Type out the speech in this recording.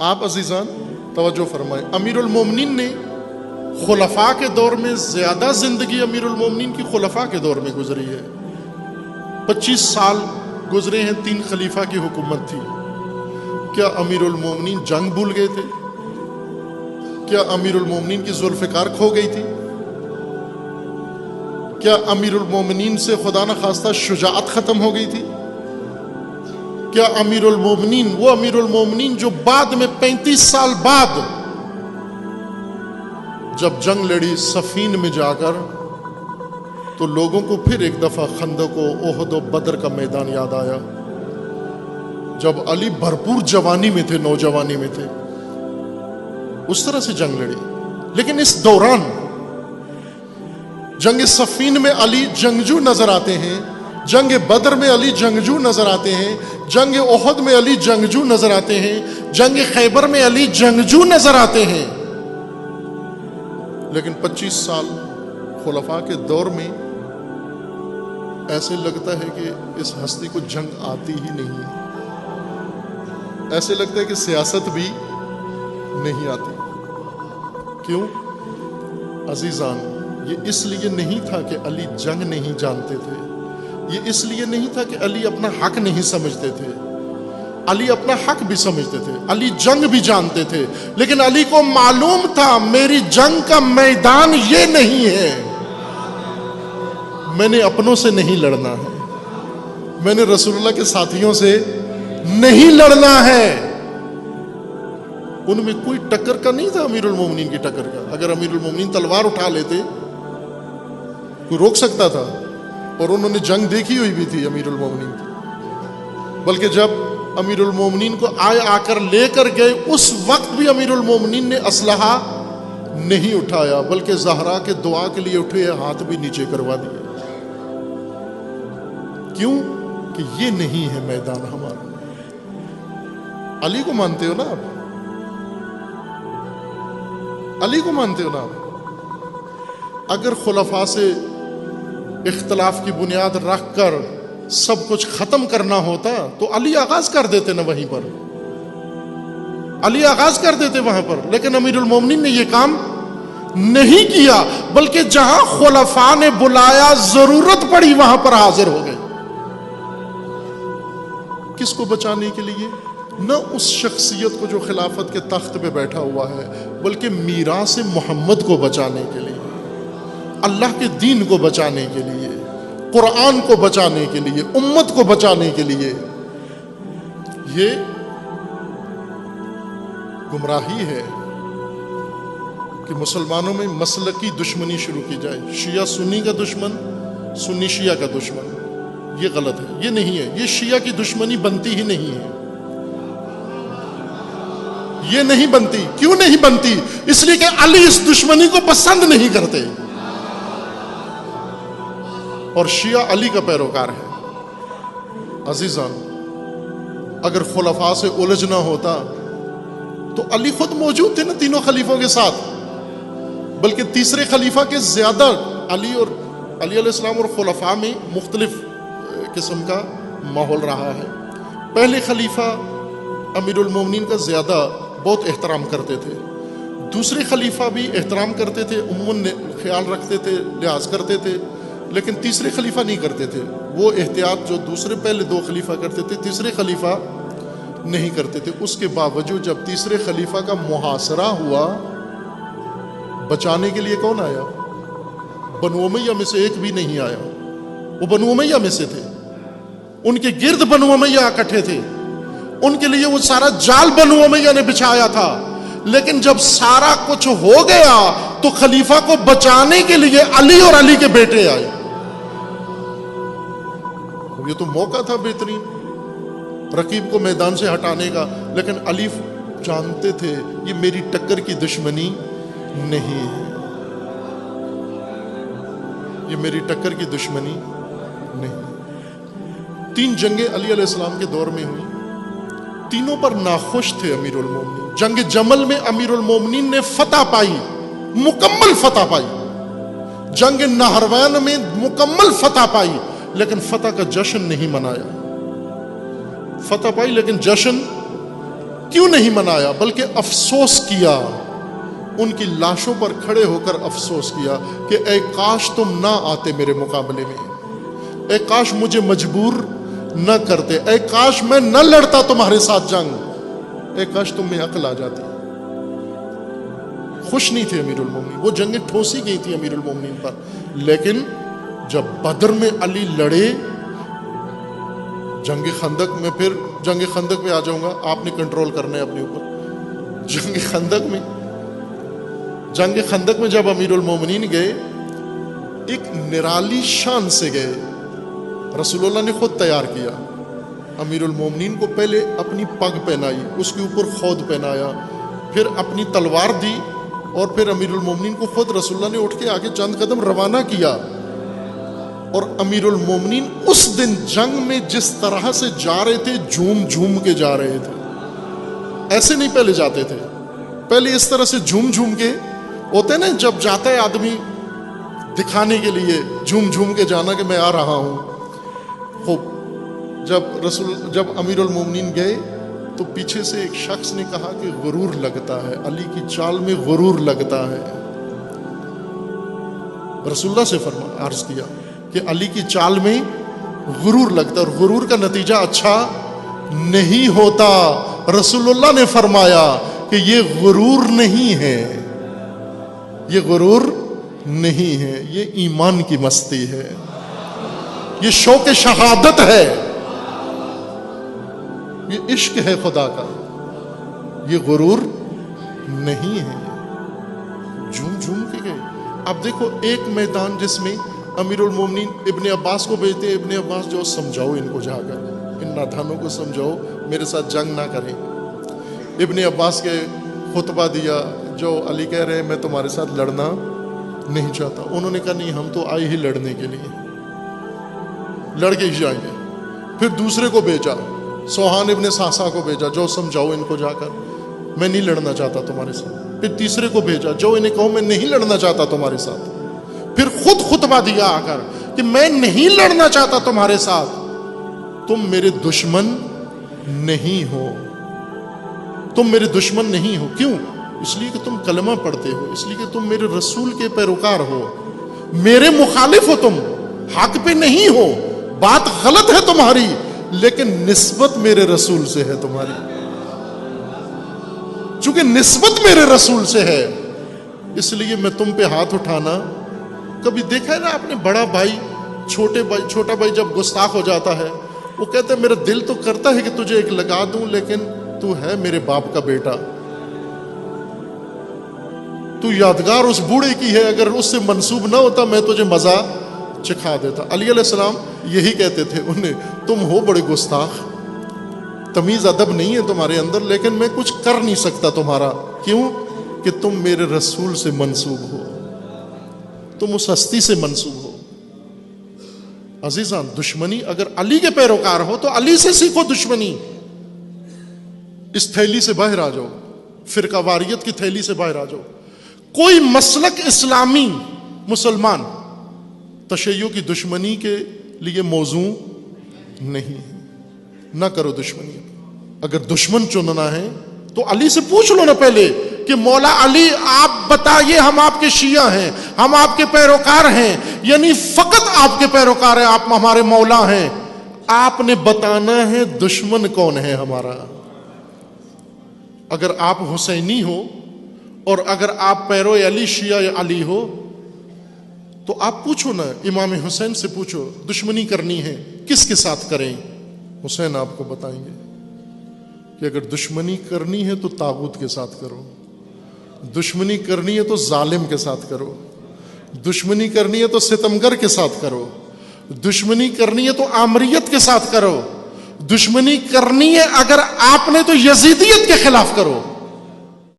آپ عزیزان توجہ فرمائیں، امیر المومنین نے خلفاء کے دور میں زیادہ زندگی امیر المومنین کی خلفاء کے دور میں گزری ہے۔ 25 سال گزرے ہیں، 3 خلیفہ کی حکومت تھی۔ کیا امیر المومنین جنگ بھول گئے تھے؟ کیا امیر المومنین کی ذوالفقار کھو گئی تھی؟ کیا امیر المومنین سے خدا نخواستہ شجاعت ختم ہو گئی تھی؟ کیا امیر المومنین، وہ امیر المومنین جو بعد میں 35 سال بعد جب جنگ لڑی صفین میں جا کر، تو لوگوں کو پھر ایک دفعہ خندق و احد و بدر کا میدان یاد آیا، جب علی بھرپور جوانی میں تھے، نوجوانی میں تھے، اس طرح سے جنگ لڑی۔ لیکن اس دوران جنگ صفین میں علی جنگجو نظر آتے ہیں، جنگ بدر میں علی جنگجو نظر آتے ہیں، جنگ احد میں علی جنگجو نظر آتے ہیں، جنگ خیبر میں علی جنگجو نظر آتے ہیں۔ لیکن 25 سال خلفاء کے دور میں ایسے لگتا ہے کہ اس ہستی کو جنگ آتی ہی نہیں ہے، ایسے لگتا ہے کہ سیاست بھی نہیں آتی۔ کیوں عزیزان؟ یہ اس لیے نہیں تھا کہ علی جنگ نہیں جانتے تھے، یہ اس لیے نہیں تھا کہ علی اپنا حق نہیں سمجھتے تھے، علی اپنا حق بھی سمجھتے تھے، علی جنگ بھی جانتے تھے، لیکن علی کو معلوم تھا میری جنگ کا میدان یہ نہیں ہے، میں نے اپنوں سے نہیں لڑنا ہے، میں نے رسول اللہ کے ساتھیوں سے نہیں لڑنا ہے۔ ان میں کوئی ٹکر کا نہیں تھا امیر المومنین کی ٹکر کا۔ اگر امیر المومنین تلوار اٹھا لیتے کوئی روک سکتا تھا، اور انہوں نے جنگ دیکھی ہوئی بھی تھی امیر المومنین کی۔ بلکہ جب امیر المومنین کو آ کر لے کر گئے، اس وقت بھی امیر المومنین نے اسلحہ نہیں اٹھایا، بلکہ زہرا کے دعا کے لیے اٹھے، ہاتھ بھی نیچے کروا دیے۔ کیوں؟ کہ یہ نہیں ہے میدان ہمارا۔ علی کو مانتے ہو نا آپ؟ علی کو مانتے ہو نا آپ؟ اگر خلفاء سے اختلاف کی بنیاد رکھ کر سب کچھ ختم کرنا ہوتا تو علی آغاز کر دیتے نا، وہیں پر علی آغاز کر دیتے وہاں پر۔ لیکن امیر المومنین نے یہ کام نہیں کیا، بلکہ جہاں خلفاء نے بلایا، ضرورت پڑی، وہاں پر حاضر ہو گئے۔ کس کو بچانے کے لیے؟ نہ اس شخصیت کو جو خلافت کے تخت پہ بیٹھا ہوا ہے، بلکہ میراث محمد کو بچانے کے لیے، اللہ کے دین کو بچانے کے لیے، قرآن کو بچانے کے لیے، امت کو بچانے کے لیے۔ یہ گمراہی ہے کہ مسلمانوں میں مسلکی دشمنی شروع کی جائے، شیعہ سنی کا دشمن، سنی شیعہ کا دشمن۔ یہ غلط ہے، یہ نہیں ہے۔ یہ شیعہ کی دشمنی بنتی ہی نہیں ہے، یہ نہیں بنتی۔ کیوں نہیں بنتی؟ اس لیے کہ علی اس دشمنی کو پسند نہیں کرتے، اور شیعہ علی کا پیروکار ہے۔ عزیزان، اگر خلفاء سے الجھنا ہوتا تو علی خود موجود تھے نا تینوں خلیفوں کے ساتھ، بلکہ تیسرے خلیفہ کے زیادہ علی علیہ السلام اور خلفاء میں مختلف قسم کا ماحول رہا ہے۔ پہلے خلیفہ امیر المومنین کا زیادہ بہت احترام کرتے تھے، دوسرے خلیفہ بھی احترام کرتے تھے، عموماً خیال رکھتے تھے، لحاظ کرتے تھے، لیکن تیسرے خلیفہ نہیں کرتے تھے۔ وہ احتیاط جو دوسرے پہلے 2 خلیفہ کرتے تھے، تیسرے خلیفہ نہیں کرتے تھے۔ اس کے باوجود جب تیسرے خلیفہ کا محاصرہ ہوا، بچانے کے لیے کون آیا؟ بنو امیہ میں سے ایک بھی نہیں آیا۔ وہ بنو امیہ میں سے تھے، ان کے گرد بنو امیہ اکٹھے تھے، ان کے لیے وہ سارا جال بنو امیہ نے بچھایا تھا۔ لیکن جب سارا کچھ ہو گیا تو خلیفہ کو بچانے کے لیے علی اور علی کے بیٹے آئے۔ یہ تو موقع تھا بہترین رقیب کو میدان سے ہٹانے کا، لیکن علی جانتے تھے یہ میری ٹکر کی دشمنی نہیں ہے، یہ میری ٹکر کی دشمنی نہیں۔ 3 جنگیں علی علیہ السلام کے دور میں ہوئی، تینوں پر ناخوش تھے امیر المومنین۔ جنگ جمل میں امیر المومنین نے فتح پائی، مکمل فتح پائی۔ جنگ نہروان میں مکمل فتح پائی، لیکن فتح کا جشن نہیں منایا۔ فتح پائی لیکن جشن کیوں نہیں منایا بلکہ افسوس کیا، ان کی لاشوں پر کھڑے ہو کر افسوس کیا کہ اے کاش تم نہ آتے میرے مقابلے میں، اے کاش مجھے مجبور نہ کرتے، اے کاش میں نہ لڑتا تمہارے ساتھ جنگ، اے کاش تم میں عقل آ جاتی۔ خوش نہیں تھے امیر المومنین، وہ جنگیں ٹھوسی گئی تھی امیر المومنین پر، لیکن جب بدر میں علی لڑے، جنگ خندق میں، پھر جنگ خندق میں آ جاؤں گا، آپ نے کنٹرول کرنا ہے اپنے اوپر۔ جنگ خندق میں جب امیر المومنین گئے، ایک نرالی شان سے گئے، رسول اللہ نے خود تیار کیا۔ امیر المومنین کو پہلے اپنی پگ پہنائی، اس کے اوپر خود پہنایا، پھر اپنی تلوار دی، اور پھر امیر المومنین کو خود رسول اللہ نے اٹھ کے آگے چند قدم روانہ کیا۔ اور امیر المومنین اس دن جنگ میں جس طرح سے جا رہے تھے، جھوم جھوم کے جا رہے تھے، ایسے نہیں پہلے جاتے تھے، پہلے اس طرح سے جھوم جھوم کے ہوتے نا، جب جاتا ہے آدمی دکھانے کے لیے جھوم جھوم کے جانا کہ میں آ رہا ہوں۔ خوب جب امیر المومنین گئے تو پیچھے سے ایک شخص نے کہا کہ غرور لگتا ہے، علی کی چال میں غرور لگتا ہے۔ رسول اللہ سے عرض کیا کہ علی کی چال میں غرور لگتا ہے، اور غرور کا نتیجہ اچھا نہیں ہوتا۔ رسول اللہ نے فرمایا کہ یہ غرور نہیں ہے، یہ غرور نہیں ہے، یہ ایمان کی مستی ہے، یہ شوق شہادت ہے، یہ عشق ہے خدا کا، یہ غرور نہیں ہے۔ جھوم جھوم کے گئے۔ اب دیکھو ایک میدان جس میں امیر المومنین ابن عباس کو بھیجتے ہیں، ابن عباس جو سمجھاؤ ان کو جا کر، ان نادانوں کو سمجھاؤ میرے ساتھ جنگ نہ کریں۔ ابن عباس کے خطبہ دیا، جو علی کہہ رہے ہیں میں تمہارے ساتھ لڑنا نہیں چاہتا، انہوں نے کہا نہیں ہم تو آئے ہی لڑنے کے لیے، لڑ کے ہی جائیں گے۔ پھر دوسرے کو بھیجا، سوہان ابن ساسا کو بھیجا، جو سمجھاؤ ان کو جا کر میں نہیں لڑنا چاہتا تمہارے ساتھ۔ پھر تیسرے کو بھیجا، جو انہیں کہو میں نہیں لڑنا چاہتا تمہارے ساتھ۔ پھر خود خطبہ دیا آ کر کہ میں نہیں لڑنا چاہتا تمہارے ساتھ، تم میرے دشمن نہیں ہو، تم میرے دشمن نہیں ہو۔ کیوں؟ اس لیے کہ تم کلمہ پڑھتے ہو، اس لیے کہ تم میرے رسول کے پیروکار ہو، میرے مخالف ہو، تم حق پہ نہیں ہو، بات غلط ہے تمہاری، لیکن نسبت میرے رسول سے ہے تمہاری، چونکہ نسبت میرے رسول سے ہے، اس لیے میں تم پہ ہاتھ اٹھانا۔ کبھی دیکھا ہے نا آپ نے بڑا بھائی چھوٹا بھائی جب گستاخ ہو جاتا ہے، وہ کہتا ہے میرا دل تو کرتا ہے کہ تجھے ایک لگا دوں، لیکن تو ہے میرے باپ کا بیٹا، تو یادگار اس بوڑھے کی ہے، اگر اس سے منسوب نہ ہوتا میں تجھے مزہ چکھا دیتا۔ علی علیہ السلام یہی کہتے تھے انہیں، تم ہو بڑے گستاخ، تمیز ادب نہیں ہے تمہارے اندر، لیکن میں کچھ کر نہیں سکتا تمہارا، کیوں کہ تم میرے رسول سے منسوب ہو، تم اس ہستی سے منسوب ہو۔ عزیزان، دشمنی اگر علی کے پیروکار ہو تو علی سے سیکھو دشمنی۔ اس تھیلی سے باہر آ جاؤ، فرقہ واریت کی تھیلی سے باہر آ جاؤ۔ کوئی مسلک اسلامی مسلمان تشیع کی دشمنی کے لیے موضوع نہیں ہے، نہ کرو دشمنی۔ اگر دشمن چننا ہے تو علی سے پوچھ لو نا پہلے کہ مولا علی آپ بتائیے، ہم آپ کے شیعہ ہیں، ہم آپ کے پیروکار ہیں، یعنی فقط آپ کے پیروکار ہیں، آپ ہمارے مولا ہیں، آپ نے بتانا ہے دشمن کون ہے ہمارا۔ اگر آپ حسینی ہو اور اگر آپ پیرو علی شیعہ علی ہو تو آپ پوچھو نا، امام حسین سے پوچھو دشمنی کرنی ہے کس کے ساتھ کریں، حسین آپ کو بتائیں گے کہ اگر دشمنی کرنی ہے تو طاغوت کے ساتھ کرو، دشمنی کرنی ہے تو ظالم کے ساتھ کرو، دشمنی کرنی ہے تو ستمگر کے ساتھ کرو، دشمنی کرنی ہے تو آمریت کے ساتھ کرو، دشمنی کرنی ہے اگر آپ نے تو یزیدیت کے خلاف کرو۔